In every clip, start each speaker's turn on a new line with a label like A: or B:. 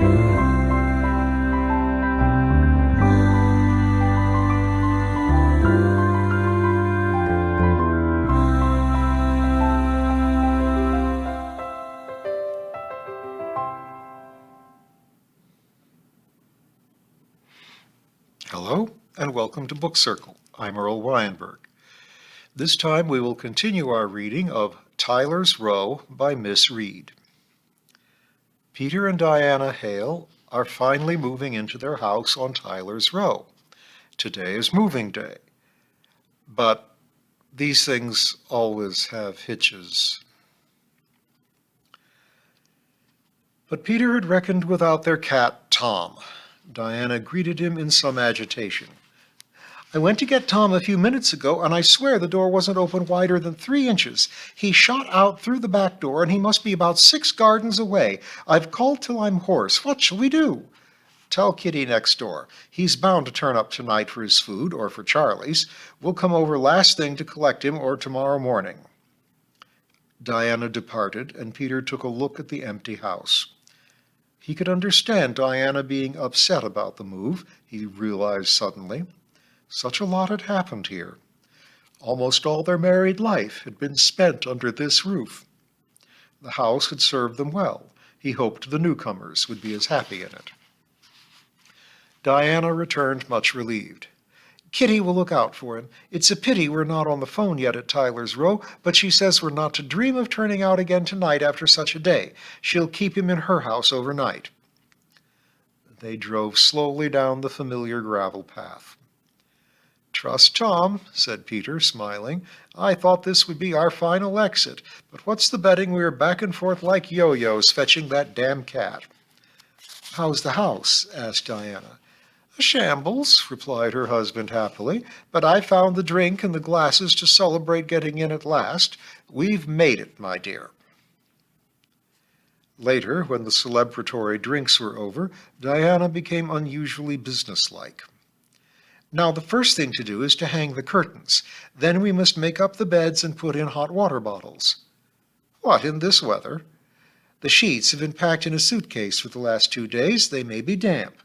A: Hello, and welcome to Book Circle. I'm Earl Weinberg. This time we will continue our reading of Tyler's Row by Miss Reed. Peter and Diana Hale are finally moving into their house on Tyler's Row. Today is moving day. But these things always have hitches. But Peter had reckoned without their cat, Tom. Diana greeted him in some agitation. "I went to get Tom a few minutes ago, and I swear the door wasn't open wider than 3 inches. He shot out through the back door, and he must be about 6 gardens away. I've called till I'm hoarse. What shall we do?" "Tell Kitty next door. He's bound to turn up tonight for his food, or for Charlie's. We'll come over last thing to collect him, or tomorrow morning." Diana departed, and Peter took a look at the empty house. He could understand Diana being upset about the move, he realized suddenly. Such a lot had happened here. Almost all their married life had been spent under this roof. The house had served them well. He hoped the newcomers would be as happy in it. Diana returned much relieved. "Kitty will look out for him. It's a pity we're not on the phone yet at Tyler's Row, but she says we're not to dream of turning out again tonight after such a day. She'll keep him in her house overnight." They drove slowly down the familiar gravel path. "Trust Tom," said Peter, smiling. "I thought this would be our final exit, but what's the betting we're back and forth like yo-yos fetching that damn cat." "How's the house?" asked Diana. "A shambles," replied her husband happily, "but I found the drink and the glasses to celebrate getting in at last. We've made it, my dear." Later, when the celebratory drinks were over, Diana became unusually businesslike. "Now the first thing to do is to hang the curtains. Then we must make up the beds and put in hot water bottles." "What, in this weather?" "The sheets have been packed in a suitcase for the last 2 days. They may be damp."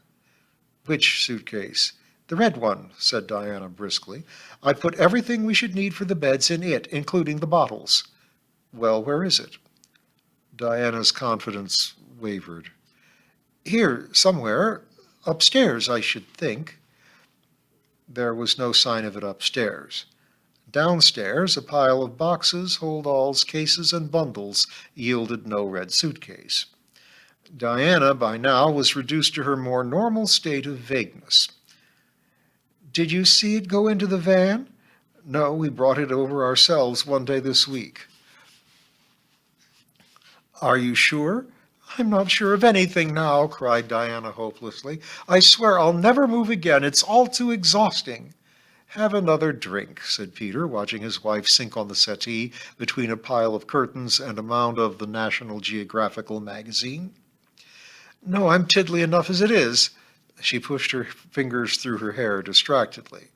A: "Which suitcase?" "The red one," said Diana briskly. "I put everything we should need for the beds in it, including the bottles." "Well, where is it?" Diana's confidence wavered. "Here, somewhere. Upstairs, I should think." There was no sign of it upstairs. Downstairs, a pile of boxes, hold-alls, cases, and bundles yielded no red suitcase. Diana, by now, was reduced to her more normal state of vagueness. "Did you see it go into the van?" "No, we brought it over ourselves one day this week." "Are you sure?" "I'm not sure of anything now," cried Diana hopelessly. "I swear I'll never move again. It's all too exhausting." "Have another drink," said Peter, watching his wife sink on the settee between a pile of curtains and a mound of the National Geographical magazine. "No, I'm tiddly enough as it is." She pushed her fingers through her hair distractedly.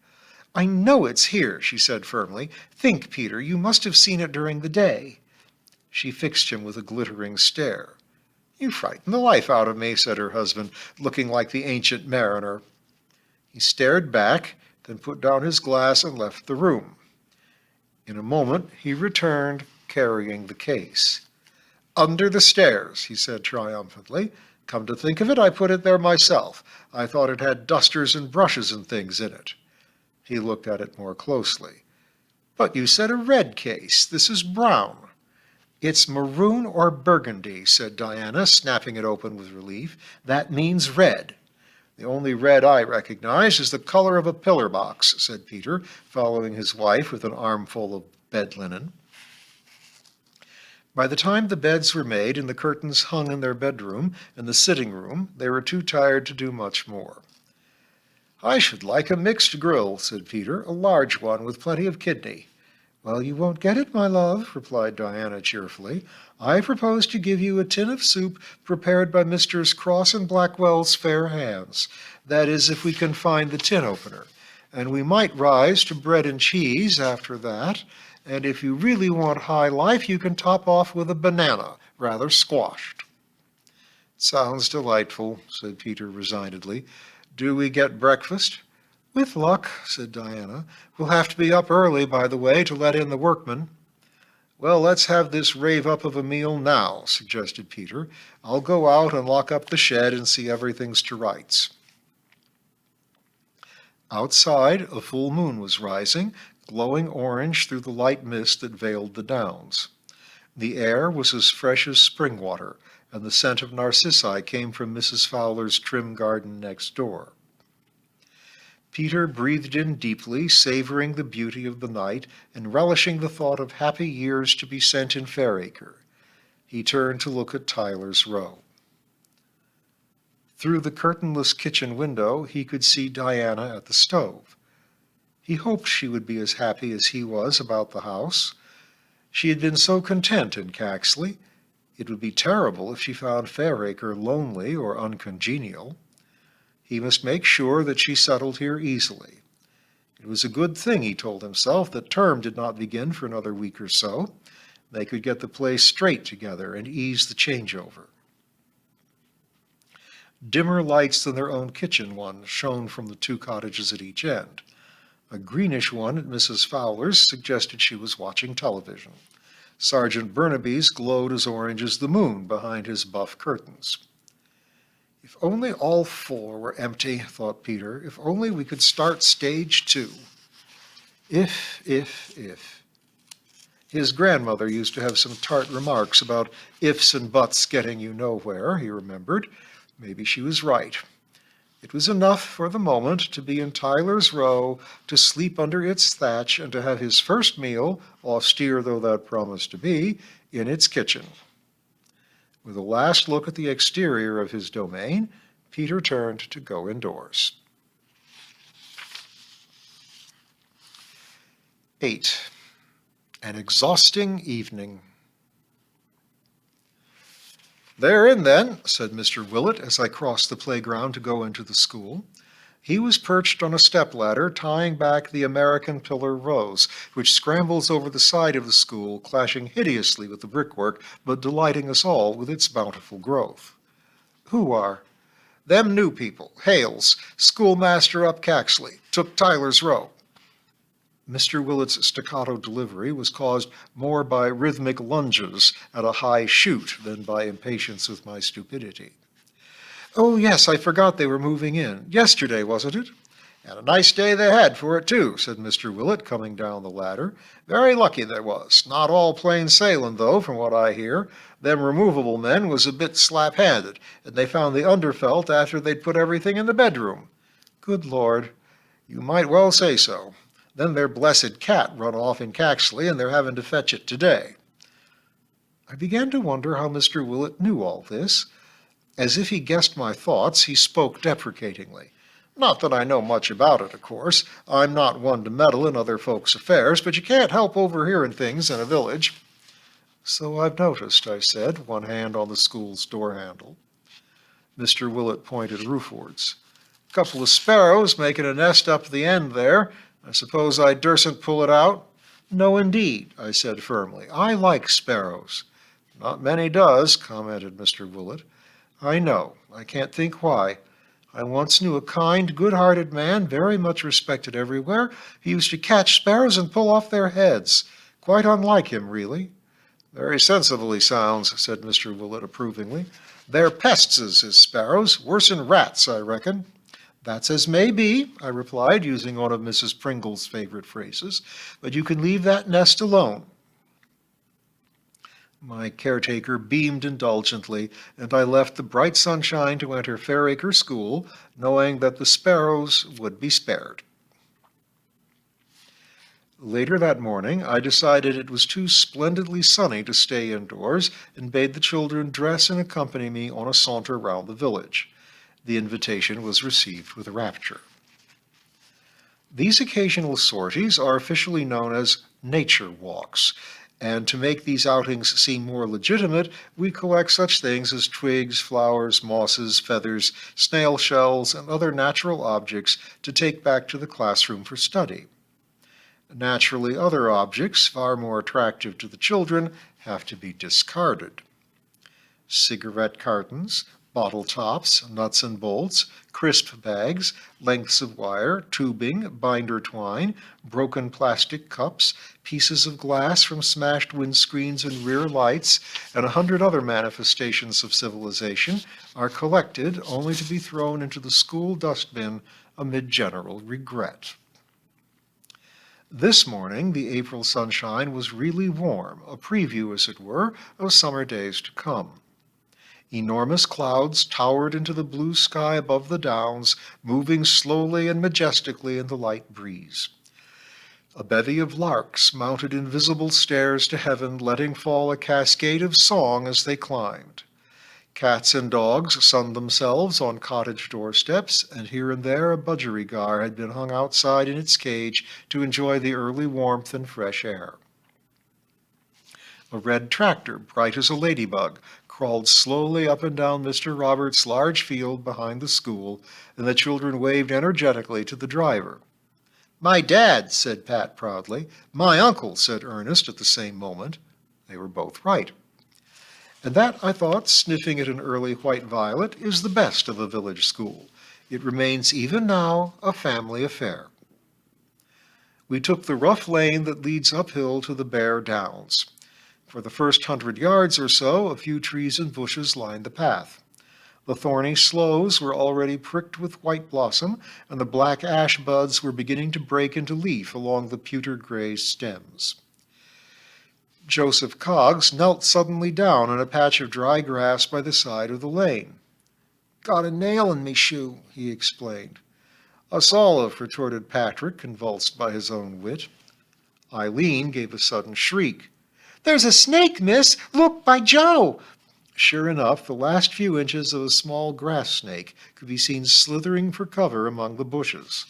A: "I know it's here," she said firmly. "Think, Peter, you must have seen it during the day." She fixed him with a glittering stare. "You frighten the life out of me," said her husband, looking like the Ancient Mariner. He stared back, then put down his glass and left the room. In a moment he returned, carrying the case. "Under the stairs," he said triumphantly. "Come to think of it, I put it there myself. I thought it had dusters and brushes and things in it." He looked at it more closely. "But you said a red case. This is brown." "It's maroon or burgundy," said Diana, snapping it open with relief. "That means red." "The only red I recognize is the color of a pillar box," said Peter, following his wife with an armful of bed linen. By the time the beds were made and the curtains hung in their bedroom and the sitting room, they were too tired to do much more. "I should like a mixed grill," said Peter, "a large one with plenty of kidney." "Well, you won't get it, my love," replied Diana cheerfully. "I propose to give you a tin of soup prepared by Messrs. Cross and Blackwell's Fair Hands. That is, if we can find the tin opener. And we might rise to bread and cheese after that. And if you really want high life, you can top off with a banana, rather squashed." Sounds delightful, said Peter resignedly. Do we get breakfast? With luck, said Diana. We'll have to be up early, by the way, to let in the workmen. Well, let's have this rave up of a meal now, suggested Peter. I'll go out and lock up the shed and see everything's to rights. Outside, a full moon was rising, glowing orange through the light mist that veiled the downs. The air was as fresh as spring water, and the scent of narcissi came from Mrs. Fowler's trim garden next door. Peter breathed in deeply, savoring the beauty of the night and relishing the thought of happy years to be spent in Fairacre. He turned to look at Tyler's Row. Through the curtainless kitchen window, he could see Diana at the stove. He hoped she would be as happy as he was about the house. She had been so content in Caxley. It would be terrible if she found Fairacre lonely or uncongenial. He must make sure that she settled here easily. It was a good thing, he told himself, that term did not begin for another week or so. They could get the place straight together and ease the changeover. Dimmer lights than their own kitchen one shone from the two cottages at each end. A greenish one at Mrs. Fowler's suggested she was watching television. Sergeant Burnaby's glowed as orange as the moon behind his buff curtains. If only all four were empty, thought Peter. If only we could start stage 2. If. His grandmother used to have some tart remarks about ifs and buts getting you nowhere, he remembered. Maybe she was right. It was enough for the moment to be in Tyler's Row, to sleep under its thatch, and to have his first meal, austere though that promised to be, in its kitchen. With a last look at the exterior of his domain, Peter turned to go indoors. 8. An exhausting evening. "They're in, then," said Mr. Willett as I crossed the playground to go into the school. He was perched on a stepladder, tying back the American pillar rose, which scrambles over the side of the school, clashing hideously with the brickwork, but delighting us all with its bountiful growth. "Who are?" "Them new people. Hales, schoolmaster up Caxley. Took Tyler's Row." Mr. Willett's staccato delivery was caused more by rhythmic lunges at a high shoot than by impatience with my stupidity. "Oh, yes, I forgot they were moving in. Yesterday, wasn't it?" "And a nice day they had for it, too," said Mr. Willett, coming down the ladder. "Very lucky they was. Not all plain sailing, though, from what I hear. Them removable men was a bit slap-handed, and they found the underfelt after they'd put everything in the bedroom." "Good Lord." "You might well say so. Then their blessed cat run off in Caxley, and they're having to fetch it today." I began to wonder how Mr. Willett knew all this. As if he guessed my thoughts, he spoke deprecatingly. "Not that I know much about it, of course. I'm not one to meddle in other folks' affairs, but you can't help overhearing things in a village." "So I've noticed," I said, one hand on the school's door handle. Mr. Willett pointed roofwards. "Couple of sparrows making a nest up the end there. I suppose I dursn't pull it out?" "No, indeed," I said firmly. "I like sparrows." "Not many does," commented Mr. Willett. "I know. I can't think why. I once knew a kind, good-hearted man, very much respected everywhere. He used to catch sparrows and pull off their heads. Quite unlike him, really." "Very sensible he sounds," said Mr. Willett approvingly. "They're pestses, is sparrows. Worse'n rats, I reckon." "That's as may be," I replied, using one of Mrs. Pringle's favorite phrases, "but you can leave that nest alone." My caretaker beamed indulgently, and I left the bright sunshine to enter Fairacre School, knowing that the sparrows would be spared. Later that morning, I decided it was too splendidly sunny to stay indoors, and bade the children dress and accompany me on a saunter round the village. The invitation was received with rapture. These occasional sorties are officially known as nature walks, and to make these outings seem more legitimate, we collect such things as twigs, flowers, mosses, feathers, snail shells, and other natural objects to take back to the classroom for study. Naturally, other objects, far more attractive to the children, have to be discarded. Cigarette cartons, bottle tops, nuts and bolts, crisp bags, lengths of wire, tubing, binder twine, broken plastic cups, pieces of glass from smashed windscreens and rear lights, and 100 other manifestations of civilization are collected only to be thrown into the school dustbin amid general regret. This morning, the April sunshine was really warm, a preview, as it were, of summer days to come. Enormous clouds towered into the blue sky above the downs, moving slowly and majestically in the light breeze. A bevy of larks mounted invisible stairs to heaven, letting fall a cascade of song as they climbed. Cats and dogs sunned themselves on cottage doorsteps, and here and there a budgerigar had been hung outside in its cage to enjoy the early warmth and fresh air. A red tractor, bright as a ladybug, crawled slowly up and down Mr. Roberts' large field behind the school, and the children waved energetically to the driver. "My dad," said Pat proudly. "My uncle," said Ernest at the same moment. They were both right. And that, I thought, sniffing at an early white violet, is the best of a village school. It remains even now a family affair. We took the rough lane that leads uphill to the bare downs. For the first 100 yards or so, a few trees and bushes lined the path. The thorny sloes were already pricked with white blossom, and the black ash buds were beginning to break into leaf along the pewter-gray stems. Joseph Coggs knelt suddenly down on a patch of dry grass by the side of the lane. "Got a nail in me shoe," he explained. "Us all have," retorted Patrick, convulsed by his own wit. Eileen gave a sudden shriek. "There's a snake, miss! Look, by Joe!" Sure enough, the last few inches of a small grass snake could be seen slithering for cover among the bushes.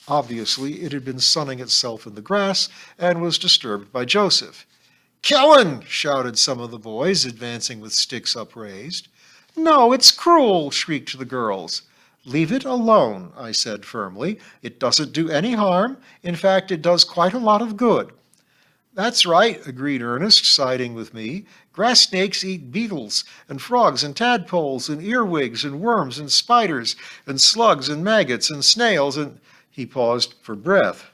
A: Obviously, it had been sunning itself in the grass and was disturbed by Joseph. "Killin'!" shouted some of the boys, advancing with sticks upraised. "No, it's cruel!" shrieked the girls. "Leave it alone," I said firmly. "It doesn't do any harm. In fact, it does quite a lot of good." "That's right," agreed Ernest, siding with me. "Grass snakes eat beetles and frogs and tadpoles and earwigs and worms and spiders and slugs and maggots and snails and—" He paused for breath.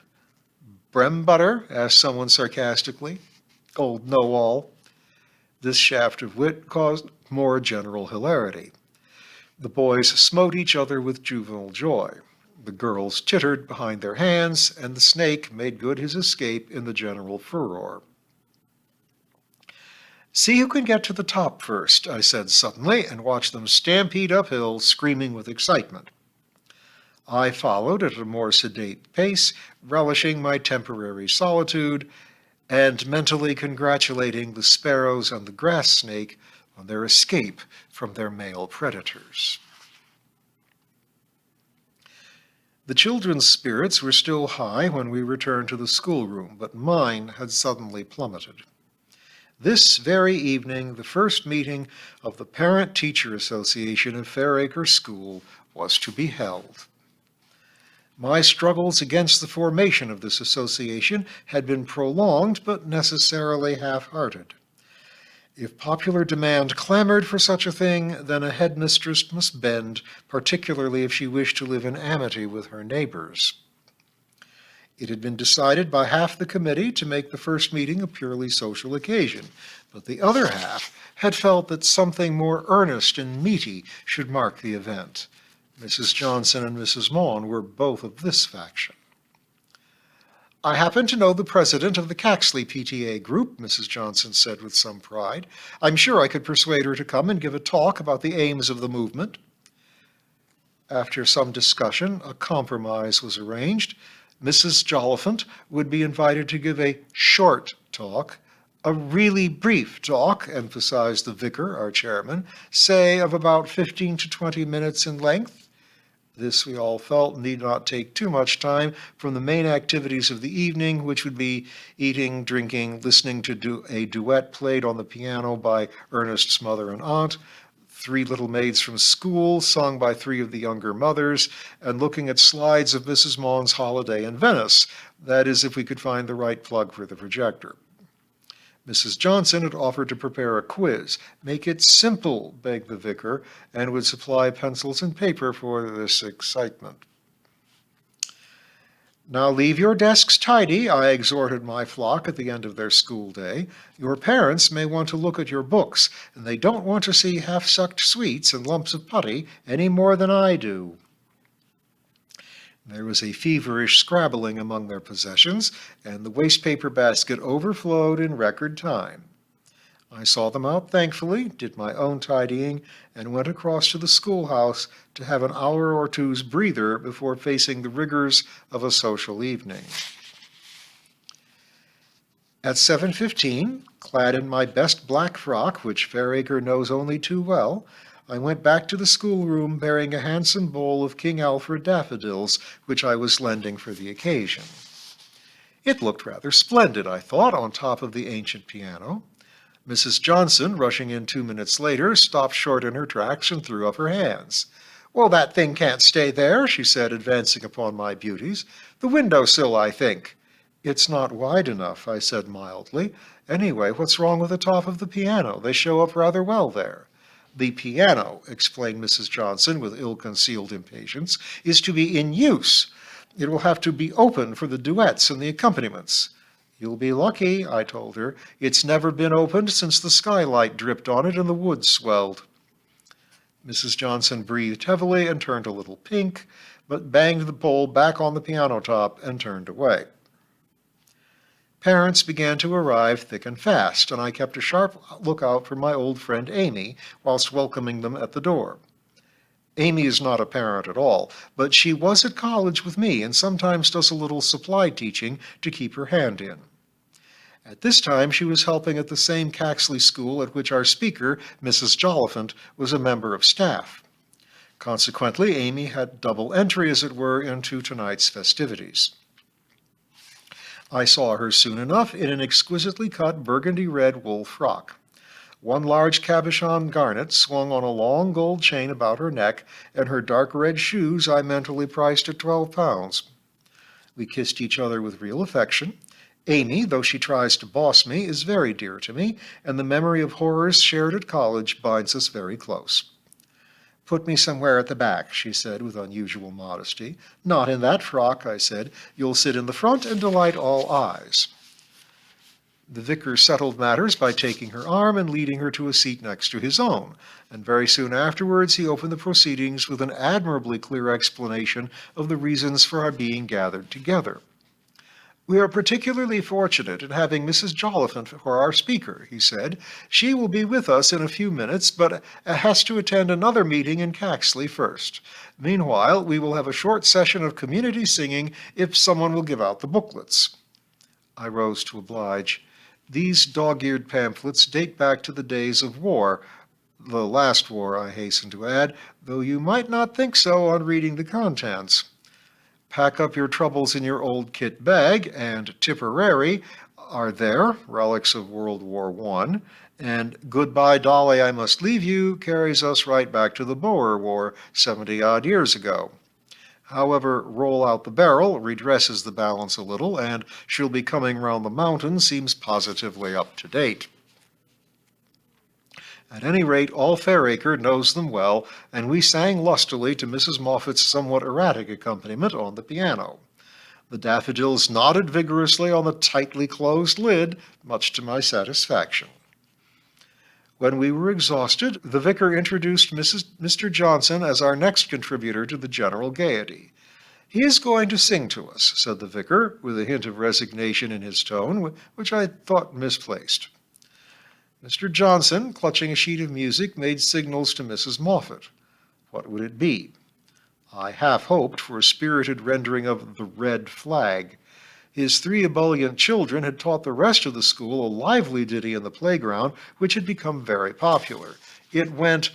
A: "Brem butter?" asked someone sarcastically. Old know-all. This shaft of wit caused more general hilarity. The boys smote each other with juvenile joy. The girls tittered behind their hands, and the snake made good his escape in the general furor. "See who can get to the top first," I said suddenly, and watched them stampede uphill, screaming with excitement. I followed at a more sedate pace, relishing my temporary solitude, and mentally congratulating the sparrows and the grass snake on their escape from their male predators. The children's spirits were still high when we returned to the schoolroom, but mine had suddenly plummeted. This very evening, the first meeting of the Parent-Teacher Association of Fairacre School was to be held. My struggles against the formation of this association had been prolonged but necessarily half-hearted. If popular demand clamored for such a thing, then a headmistress must bend, particularly if she wished to live in amity with her neighbors. It had been decided by half the committee to make the first meeting a purely social occasion, but the other half had felt that something more earnest and meaty should mark the event. Mrs. Johnson and Mrs. Maughan were both of this faction. "I happen to know the president of the Caxley PTA group," Mrs. Johnson said with some pride. "I'm sure I could persuade her to come and give a talk about the aims of the movement." After some discussion, a compromise was arranged. Mrs. Joliphant would be invited to give a short talk, a really brief talk, emphasized the vicar, our chairman, say of about 15 to 20 minutes in length. This, we all felt, need not take too much time from the main activities of the evening, which would be eating, drinking, listening to a duet played on the piano by Ernest's mother and aunt, Three Little Maids from School, sung by three of the younger mothers, and looking at slides of Mrs. Maughan's holiday in Venice, that is, if we could find the right plug for the projector. Mrs. Johnson had offered to prepare a quiz. "Make it simple," begged the vicar, and would supply pencils and paper for this excitement. "Now leave your desks tidy," I exhorted my flock at the end of their school day. "Your parents may want to look at your books, and they don't want to see half-sucked sweets and lumps of putty any more than I do." There was a feverish scrabbling among their possessions, and the wastepaper basket overflowed in record time. I saw them out thankfully, did my own tidying, and went across to the schoolhouse to have an hour or two's breather before facing the rigors of a social evening. At 7:15, clad in my best black frock, which Fairacre knows only too well, I went back to the schoolroom bearing a handsome bowl of King Alfred daffodils, which I was lending for the occasion. It looked rather splendid, I thought, on top of the ancient piano. Mrs. Johnson, rushing in 2 minutes later, stopped short in her tracks and threw up her hands. "Well, that thing can't stay there," she said, advancing upon my beauties. "The window-sill, I think." "It's not wide enough," I said mildly. "Anyway, what's wrong with the top of the piano? They show up rather well there." "The piano," explained Mrs. Johnson with ill-concealed impatience, "is to be in use. It will have to be open for the duets and the accompaniments." "You'll be lucky," I told her. "It's never been opened since the skylight dripped on it and the wood swelled." Mrs. Johnson breathed heavily and turned a little pink, but banged the bowl back on the piano top and turned away. Parents began to arrive thick and fast, and I kept a sharp lookout for my old friend Amy whilst welcoming them at the door. Amy is not a parent at all, but she was at college with me and sometimes does a little supply teaching to keep her hand in. At this time she was helping at the same Caxley school at which our speaker, Mrs. Joliphant, was a member of staff. Consequently, Amy had double entry, as it were, into tonight's festivities. I saw her soon enough in an exquisitely cut burgundy-red wool frock. One large cabochon garnet swung on a long gold chain about her neck, and her dark red shoes I mentally priced at £12. We kissed each other with real affection. Amy, though she tries to boss me, is very dear to me, and the memory of horrors shared at college binds us very close. "Put me somewhere at the back," she said with unusual modesty. "Not in that frock," I said. "You'll sit in the front and delight all eyes." The vicar settled matters by taking her arm and leading her to a seat next to his own, and very soon afterwards he opened the proceedings with an admirably clear explanation of the reasons for our being gathered together. "We are particularly fortunate in having Mrs. Joliphant for our speaker," he said. "She will be with us in a few minutes, but has to attend another meeting in Caxley first. Meanwhile, we will have a short session of community singing if someone will give out the booklets." I rose to oblige. "These dog-eared pamphlets date back to the days of war, the last war, I hasten to add, though you might not think so on reading the contents. Pack up your troubles in your old kit bag, and Tipperary are there, relics of World War I, and Goodbye, Dolly, I Must Leave You carries us right back to the Boer War 70-odd years ago. However, Roll Out the Barrel redresses the balance a little, and She'll Be Coming Round the Mountain seems positively up to date. At any rate, all Fairacre knows them well, and we sang lustily to Mrs. Moffat's somewhat erratic accompaniment on the piano. The daffodils nodded vigorously on the tightly closed lid, much to my satisfaction. When we were exhausted, the vicar introduced Mr. Johnson as our next contributor to the general gaiety. "He is going to sing to us," said the vicar, with a hint of resignation in his tone, which I thought misplaced. Mr. Johnson, clutching a sheet of music, made signals to Mrs. Moffat. What would it be? I half hoped for a spirited rendering of The Red Flag. His 3 ebullient children had taught the rest of the school a lively ditty in the playground, which had become very popular. It went,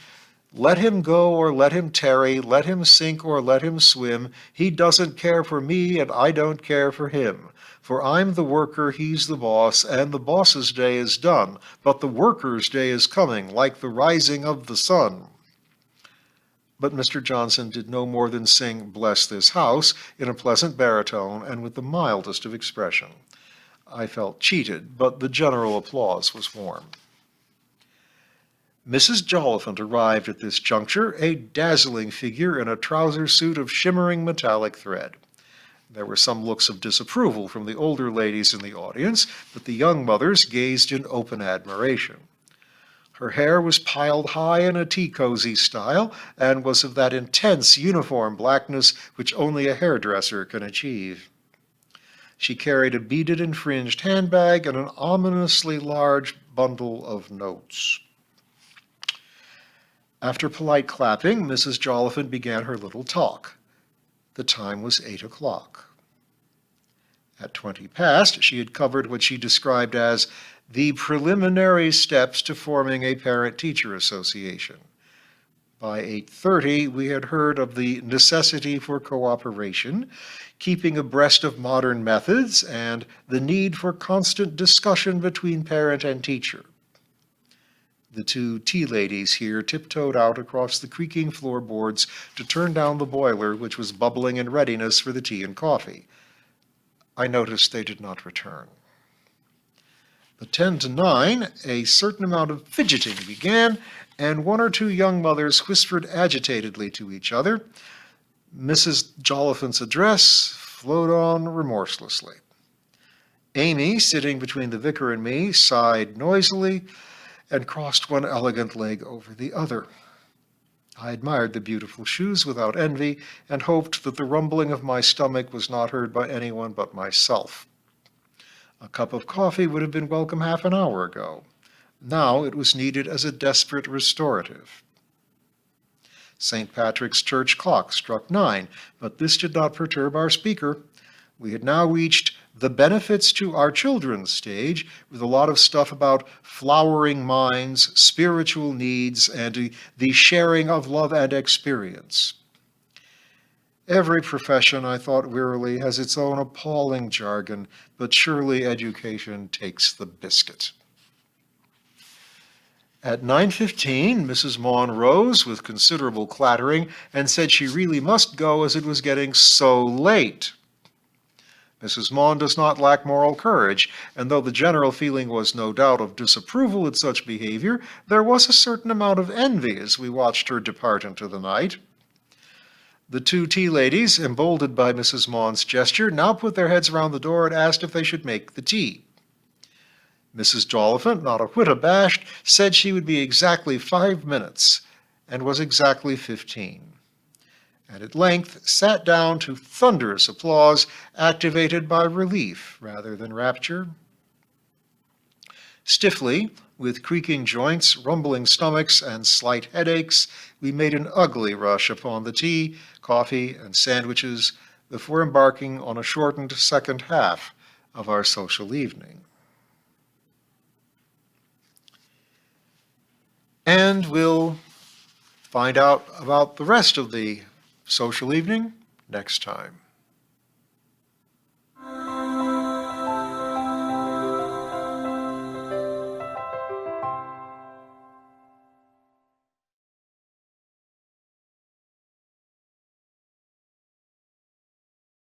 A: "Let him go or let him tarry, let him sink or let him swim, he doesn't care for me and I don't care for him. For I'm the worker, he's the boss, and the boss's day is done, but the worker's day is coming, like the rising of the sun." But Mr. Johnson did no more than sing "Bless This House" in a pleasant baritone and with the mildest of expression. I felt cheated, but the general applause was warm. Mrs. Jolliphant arrived at this juncture, a dazzling figure in a trouser suit of shimmering metallic thread. There were some looks of disapproval from the older ladies in the audience, but the young mothers gazed in open admiration. Her hair was piled high in a tea-cozy style and was of that intense uniform blackness which only a hairdresser can achieve. She carried a beaded and fringed handbag and an ominously large bundle of notes. After polite clapping, Mrs. Jolliphant began her little talk. The time was 8 o'clock. At 20 past, she had covered what she described as the preliminary steps to forming a parent-teacher association. By 8:30, we had heard of the necessity for cooperation, keeping abreast of modern methods, and the need for constant discussion between parent and teacher. The two tea ladies here tiptoed out across the creaking floorboards to turn down the boiler, which was bubbling in readiness for the tea and coffee. I noticed they did not return. At 10 to 9, a certain amount of fidgeting began, and one or two young mothers whispered agitatedly to each other. Mrs. Jolliphant's address flowed on remorselessly. Amy, sitting between the vicar and me, sighed noisily and crossed one elegant leg over the other. I admired the beautiful shoes without envy and hoped that the rumbling of my stomach was not heard by anyone but myself. A cup of coffee would have been welcome half an hour ago. Now it was needed as a desperate restorative. St. Patrick's Church clock struck 9, but this did not perturb our speaker. We had now reached the benefits to our children stage with a lot of stuff about flowering minds, spiritual needs, and the sharing of love and experience. Every profession, I thought wearily, has its own appalling jargon, but surely education takes the biscuit. At 9:15, Mrs. Maughan rose with considerable clattering and said she really must go as it was getting so late. Mrs. Maughan does not lack moral courage, and though the general feeling was no doubt of disapproval at such behavior, there was a certain amount of envy as we watched her depart into the night. The two tea ladies, emboldened by Mrs. Maughan's gesture, now put their heads round the door and asked if they should make the tea. Mrs. Jolliphant, not a whit abashed, said she would be exactly 5 minutes, and was exactly 15. And at length sat down to thunderous applause, activated by relief rather than rapture. Stiffly, with creaking joints, rumbling stomachs, and slight headaches, we made an ugly rush upon the tea, coffee, and sandwiches before embarking on a shortened second half of our social evening. And we'll find out about the rest of the social evening next time.